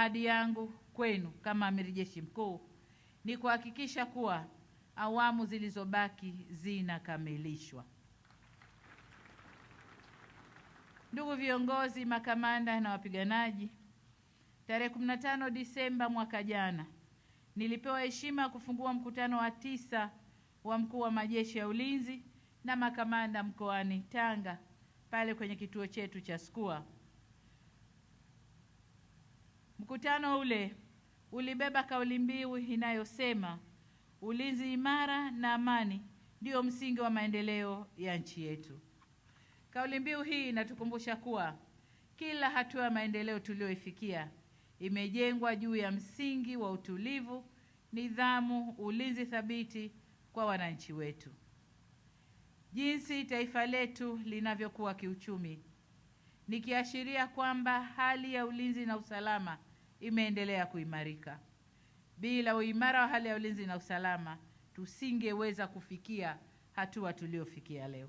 ahadi yangu kwenu kama Amiri Jeshi Mkuu ni kuhakikisha kuwa awamu zilizobaki zinakamilishwa. Ndugu viongozi, makamanda na wapiganaji, tarehe 15 Disemba mwaka jana nilipewa heshima ya kufungua mkutano wa 9 wa mkuu wa majeshi ya ulinzi na makamanda mkoani Tanga pale kwenye kituo chetu cha SCUA. Mkutano ule ulibeba kauli mbiu inayosema ulinzi imara na amani ndio msingi wa maendeleo ya nchi yetu. Kauli mbiu hii inatukumbusha kuwa kila hatua ya maendeleo tuliyoifikia imejengwa juu ya msingi wa utulivu, nidhamu, ulinzi thabiti kwa wananchi wetu. Jinsi taifa letu linavyokuwa kiuchumi ni kiashiria kwamba hali ya ulinzi na usalama imeendelea kuimarika. Bila uimara wa hali ya ulinzi na usalama, tusingeweza kufikia hatua tuliyofikia leo.